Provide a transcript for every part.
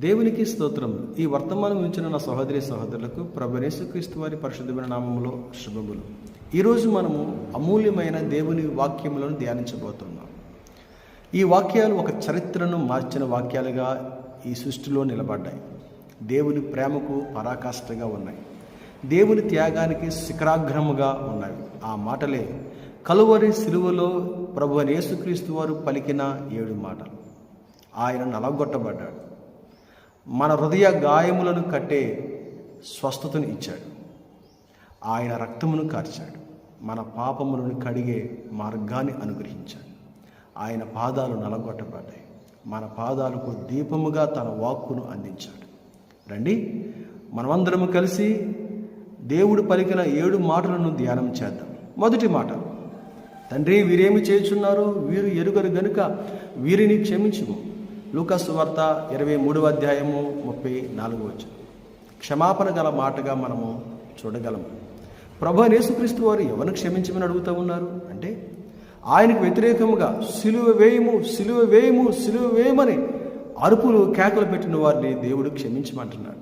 దేవునికి స్తోత్రం. ఈ వర్తమానం ఉంచిన నా సహోదరి సహోదరులకు ప్రభువైన యేసుక్రీస్తు వారి పరిశుద్ధమైన నామములో శుభములు. ఈరోజు మనము అమూల్యమైన దేవుని వాక్యములను ధ్యానించబోతున్నాం. ఈ వాక్యాలు ఒక చరిత్రను మార్చిన వాక్యాలుగా ఈ సృష్టిలో నిలబడ్డాయి. దేవుని ప్రేమకు పరాకాష్ఠగా ఉన్నాయి. దేవుని త్యాగానికి శిఖరాగ్రముగా ఉన్నాయి. ఆ మాటలే కలువరి సిలువలో ప్రభువైన యేసుక్రీస్తు వారు పలికిన 7 మాటలు. ఆయన నలగొట్టబడ్డాడు. మన హృదయ గాయములను కట్టే స్వస్థతను ఇచ్చాడు. ఆయన రక్తమును కార్చాడు. మన పాపములను కడిగే మార్గాన్ని అనుగ్రహించాడు. ఆయన పాదాలు నలగొట్టబడ్డాయి. మన పాదాలకు దీపముగా తన వాక్కును అందించాడు. రండి, మనమందరము కలిసి దేవుడు పలికిన 7 మాటలను ధ్యానం చేద్దాం. మొదటి మాట, తండ్రి వీరేమి చేయుచున్నారో వీరు ఎరుగరు గనుక వీరిని క్షమించుము. లూకా సువార్త 23వ అధ్యాయము 34వ వచనం. క్షమాపణ గల మాటగా మనము చూడగలము. ప్రభువైన యేసుక్రీస్తు వారు ఎవరిని క్షమించమని అడుగుతూ ఉన్నారు అంటే, ఆయనకు వ్యతిరేకముగా సిలువ వేయము, సిలువ వేయము, సిలువ వేయమని అరుపులు కేకలు పెట్టిన వారిని దేవుడు క్షమించమంటున్నాడు.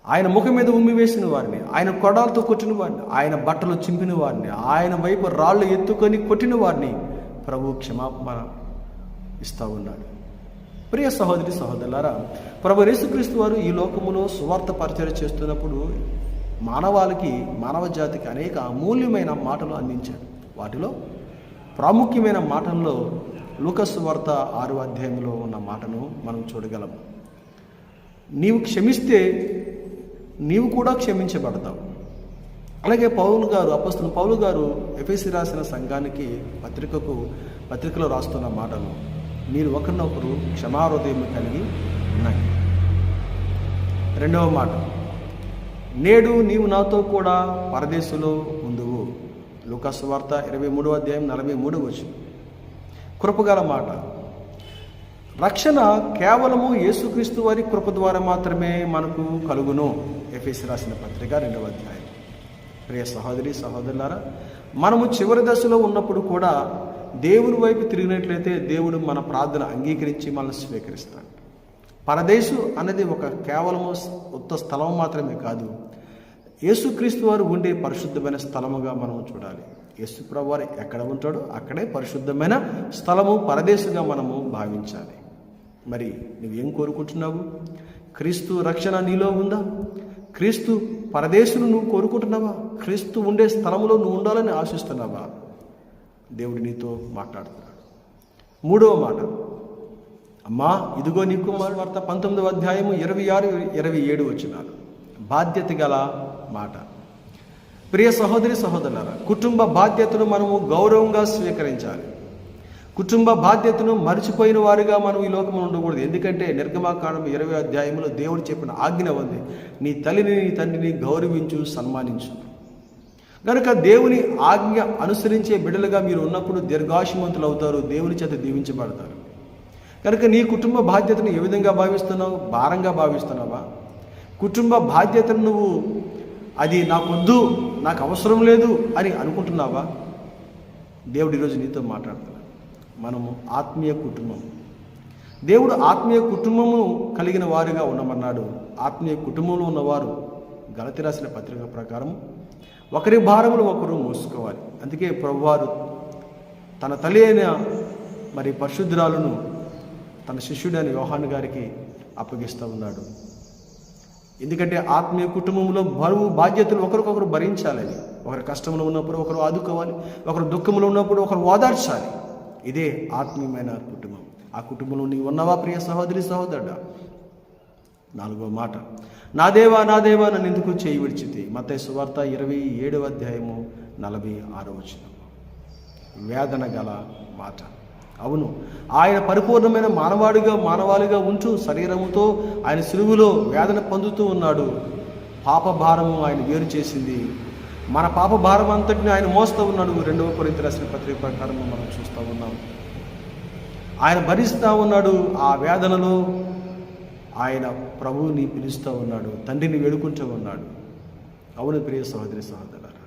ఆయన ముఖం మీద ఉమ్మి వేసిన వారిని, ఆయన కొడాలతో కొట్టిన వారిని, ఆయన బట్టలు చింపిన వారిని, ఆయన వైపు రాళ్ళు ఎత్తుకొని కొట్టిన వారిని ప్రభు క్షమాపణ ఇస్తూ ఉన్నాడు. ప్రియ సహోదరి సహోదరులారా, ప్రభువైన యేసుక్రీస్తు వారు ఈ లోకములో సువార్త పరిచర్య చేస్తున్నప్పుడు మానవ జాతికి అనేక అమూల్యమైన మాటలు అందించాడు. వాటిలో ప్రాముఖ్యమైన మాటల్లో లూకా సువార్త 6వ అధ్యాయంలో ఉన్న మాటను మనం చూడగలం. నీవు క్షమిస్తే నీవు కూడా క్షమించబడతావు. అలాగే అపోస్తలుడైన పౌలు గారు ఎఫెసీ రాసిన సంఘానికి పత్రికలో రాస్తున్న మాటలు, మీరు ఒకరినొకరు క్షమాహృదయం కలిగి ఉన్నాయి. 2వ మాట, నేడు నీవు నాతో కూడా పరదేశంలో ఉందువు. లూకా సువార్త 23వ అధ్యాయం 43వ వచనం. కృపగల మాట, రక్షణ కేవలము యేసుక్రీస్తు వారి కృప ద్వారా మాత్రమే మనకు కలుగును. ఎఫెసీ రాసిన పత్రిక 2వ అధ్యాయం. ప్రియ సహోదరి సహోదరులారా, మనము చివరి దశలో ఉన్నప్పుడు కూడా దేవుని వైపు తిరిగినట్లయితే దేవుడు మన ప్రార్థన అంగీకరించి మనల్ని స్వీకరిస్తాడు. పరదేశు అనేది ఒక కేవలము ఉత్త స్థలం మాత్రమే కాదు, యేసుక్రీస్తు వారు ఉండే పరిశుద్ధమైన స్థలముగా మనం చూడాలి. యేసుప్రభు వారు ఎక్కడ ఉంటాడో అక్కడే పరిశుద్ధమైన స్థలము, పరదేశుగా మనము భావించాలి. మరి నువ్వేం కోరుకుంటున్నావు? క్రీస్తు రక్షణ నీలో ఉందా? క్రీస్తు పరదేశును నువ్వు కోరుకుంటున్నావా? క్రీస్తు ఉండే స్థలంలో నువ్వు ఉండాలని ఆశిస్తున్నావా? దేవుడు నీతో మాట్లాడుతున్నాడు. 3వ మాట, అమ్మా ఇదిగో నీ కుమారుడు వార్త 19వ అధ్యాయము 26-27 వచనాలు. బాధ్యత గల మాట. ప్రియ సహోదరి సహోదరులారా, కుటుంబ బాధ్యతను మనము గౌరవంగా స్వీకరించాలి. కుటుంబ బాధ్యతను మర్చిపోయిన వారుగా మనం ఈ లోకంలో ఉండకూడదు. ఎందుకంటే నిర్గమాకాండం 20వ అధ్యాయంలో దేవుడు చెప్పిన ఆజ్ఞ ఉంది, నీ తల్లిని నీ తండ్రిని గౌరవించు, సన్మానించు. కనుక దేవుని ఆజ్ఞ అనుసరించే బిడ్డలుగా మీరు ఉన్నప్పుడు దీర్ఘాయుష్మంతులు అవుతారు, దేవుని చేత దీవించబడతారు. కనుక నీ కుటుంబ బాధ్యతను ఏ విధంగా భావిస్తున్నావు? భారంగా భావిస్తున్నావా? కుటుంబ బాధ్యతను నువ్వు అది నాకొద్దు, నాకు అవసరం లేదు అని అనుకుంటున్నావా? దేవుడు ఈరోజు నీతో మాట్లాడుతున్నాడు. మనము ఆత్మీయ కుటుంబం, దేవుడు ఆత్మీయ కుటుంబము కలిగిన వారుగా ఉండమన్నాడు. ఆత్మీయ కుటుంబంలో ఉన్నవారు గలతీ రాసిన పత్రిక ప్రకారం ఒకరి భారములు ఒకరు మోసుకోవాలి. అందుకే ప్రభువారు తన తల్లి అయిన పరిశుద్ధురాలను తన శిష్యుడైన యోహాను గారికి అప్పగిస్తూ ఉన్నాడు. ఎందుకంటే ఆత్మీయ కుటుంబంలో బరువు బాధ్యతలు ఒకరికొకరు భరించాలని, ఒకరి కష్టంలో ఉన్నప్పుడు ఒకరు ఆదుకోవాలి, ఒకరు దుఃఖంలో ఉన్నప్పుడు ఒకరు ఓదార్చాలి. ఇదే ఆత్మీయమైన కుటుంబం. ఆ కుటుంబంలో నీవు ఉన్నవా ప్రియ సహోదరి సహోదరుడా? 4వ మాట, నా దేవా నా దేవా నన్ను ఎందుకు చేయి విడిచితి. మత్తయి సువార్త 27వ అధ్యాయము 46వ వచనం. వేదన గల మాట. అవును, ఆయన పరిపూర్ణమైన మానవాళిగా ఉంటూ శరీరముతో ఆయన సిలువలో వేదన పొందుతూ ఉన్నాడు. పాప భారము ఆయన వేరు చేసింది. మన పాప భారం అంతటిని ఆయన మోస్తూ ఉన్నాడు. 2వ కొరింథీ రాసిన పత్రిక ప్రకారం మనం చూస్తూ ఉన్నాం. ఆయన భరిస్తూ ఉన్నాడు. ఆ వేదనలో ఆయన ప్రభువుని పిలుస్తూ ఉన్నాడు, తండ్రిని వేడుకుంటూ ఉన్నాడు. అవును ప్రియ సహోదరి సహోదరులారా,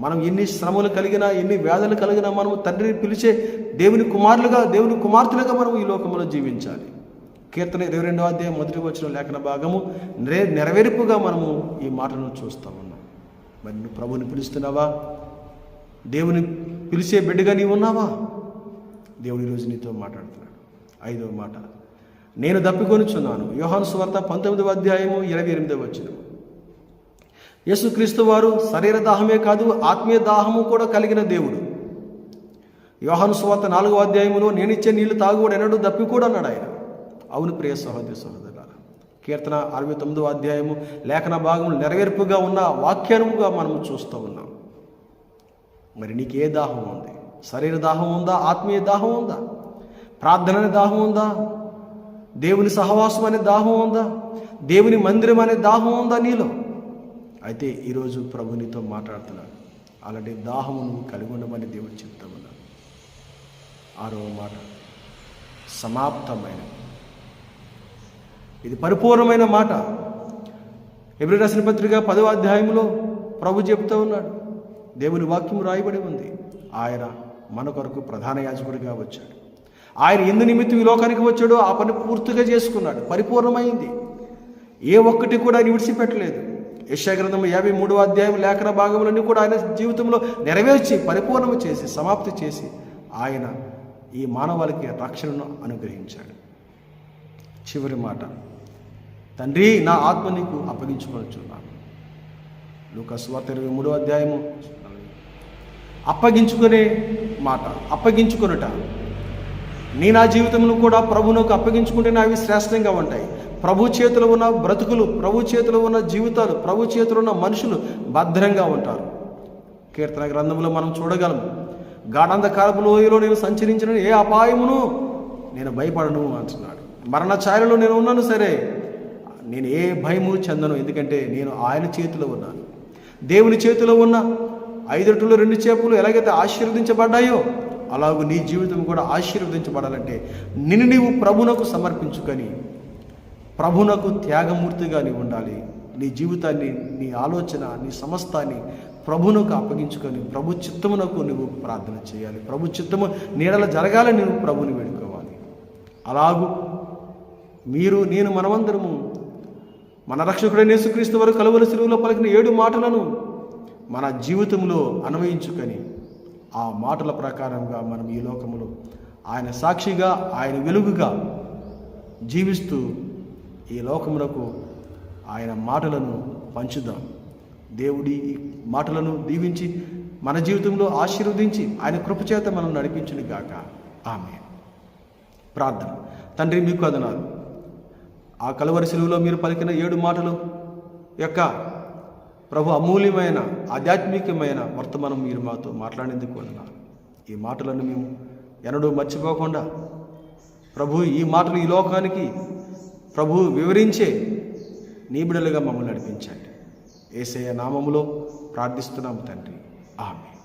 మనం ఎన్ని శ్రమలు కలిగినా, ఎన్ని వేదనలు కలిగినా మనము తండ్రిని పిలిచే దేవుని కుమారులుగా, దేవుని కుమార్తెలుగా మనం ఈ లోకంలో జీవించాలి. కీర్తన 22వ అధ్యాయం 1వ వచనం లేఖన భాగము నెరవేర్పుగా మనము ఈ మాటను చూస్తూ ఉన్నాం. మరి నువ్వు ప్రభుని పిలుస్తున్నావా? దేవుని పిలిచే బిడ్డగా నీవు ఉన్నావా? దేవుని ఈరోజు నీతో మాట్లాడుతున్నాడు. 5వ మాట, నేను దప్పికొనుచున్నాను. యోహాను సువార్త 19వ అధ్యాయము 28వ వచనం. యేసుక్రీస్తు వారు శరీర దాహమే కాదు ఆత్మీయ దాహము కూడా కలిగిన దేవుడు. యోహాను సువార్త 4వ అధ్యాయములో నేనిచ్చే నీళ్లు తాగువాడు ఎన్నడూ దప్పికోడు అన్నాడు ఆయన. అవును ప్రియ సహోదరి సహోదరులారా, కీర్తన 69వ అధ్యాయము లేఖన భాగం నెరవేర్పుగా ఉన్న వాక్యానుగా మనము చూస్తూ ఉన్నాం. మరి నీకు ఏ దాహం ఉంది? శరీర దాహం ఉందా? ఆత్మీయ దాహం ఉందా? ప్రార్థన అనే దాహం ఉందా? దేవుని సహవాసం అనే దాహం ఉందా? దేవుని మందిరం అనే దాహం ఉందా నీలో? అయితే ఈరోజు ప్రభు నీతో మాట్లాడుతున్నాడు. అలాంటి దాహము నువ్వు కలిగి ఉండమని దేవుడు చెప్తా ఉన్నాడు. 6వ మాట, సమాప్తమైన. ఇది పరిపూర్ణమైన మాట. హెబ్రీ రాసిన పత్రిక 10వ అధ్యాయంలో ప్రభు చెప్తూ ఉన్నాడు. దేవుని వాక్యం రాయబడి ఉంది. ఆయన మన కొరకు ప్రధాన యాజకుడిగా వచ్చాడు. ఆయన ఎందు నిమిత్తం ఈ లోకానికి వచ్చాడో ఆ పని పూర్తిగా చేసుకున్నాడు. పరిపూర్ణమైంది. ఏ ఒక్కటి కూడా ఆయన విడిచిపెట్టలేదు. యెషయా గ్రంథం 53వ అధ్యాయం లేఖన భాగములన్నీ కూడా ఆయన జీవితంలో నెరవేర్చి పరిపూర్ణము చేసి సమాప్తి చేసి ఆయన ఈ మానవాళికి రక్షణను అనుగ్రహించాడు. చివరి మాట, తండ్రి నా ఆత్మ నీకు అప్పగించుకొనుచున్నాను. లూకా సువార్త 23వ అధ్యాయము. అప్పగించుకునే మాట, అప్పగించుకొనుట. నా జీవితంలో కూడా ప్రభువునకు అప్పగించుకుంటేనే అవి శ్రేష్టంగా ఉంటాయి. ప్రభు చేతిలో ఉన్న బ్రతుకులు, ప్రభు చేతిలో ఉన్న జీవితాలు, ప్రభు చేతిలో ఉన్న మనుషులు భద్రంగా ఉంటారు. కీర్తన గ్రంథంలో మనం చూడగలము. గాఢంధకారపు లోయలో నేను సంచరించిన ఏ అపాయమును నేను భయపడను అంటున్నాడు. మరణ ఛాయలలో నేను ఉన్నాను సరే, నేను ఏ భయము చెందను, ఎందుకంటే నేను ఆయన చేతిలో ఉన్నాను. దేవుని చేతిలో ఉన్న 5 రొట్టెలు 2 చేపలు ఎలాగైతే ఆశీర్వదించబడ్డాయో అలాగూ నీ జీవితం కూడా ఆశీర్వదించబడాలంటే నిన్ను నీవు ప్రభునకు సమర్పించుకొని ప్రభునకు త్యాగమూర్తిగా నీవు ఉండాలి. నీ జీవితాన్ని, నీ ఆలోచన, నీ సమస్తాన్ని ప్రభునకు అప్పగించుకొని ప్రభు చిత్తమునకు నువ్వు ప్రార్థన చేయాలి. ప్రభు చిత్తము నీడల జరగాలని నువ్వు ప్రభుని వేడుకోవాలి. అలాగూ మీరు, నేను, మనమందరము మన రక్షకుడైన యేసుక్రీస్తు వారు కలువరి శిలువలో పలికిన 7 మాటలను మన జీవితంలో అన్వయించుకొని ఆ మాటల ప్రకారంగా మనం ఈ లోకములో ఆయన సాక్షిగా, ఆయన వెలుగుగా జీవిస్తూ ఈ లోకములకు ఆయన మాటలను పంచుదాం. దేవుడి ఈ మాటలను దీవించి మన జీవితంలో ఆశీర్వదించి ఆయన కృపచేత మనం నడిపించును గాక. ఆమేన్. ప్రార్థన. తండ్రి, మీకు వందనాలు. ఆ కలువరి శిలువలో మీరు పలికిన 7 మాటలు యొక్క ప్రభు అమూల్యమైన ఆధ్యాత్మికమైన వర్తమానం మీరు మాతో మాట్లాడేందుకు వందనాలు. ఈ మాటలను మేము ఎన్నడూ మర్చిపోకుండా ప్రభు ఈ మాటలు ఈ లోకానికి ప్రభు వివరించే నీ బిడ్డలుగా మమ్మల్ని నడిపించండి. యేసయ్య నామములో ప్రార్థిస్తున్నాము తండ్రి. ఆమేన్.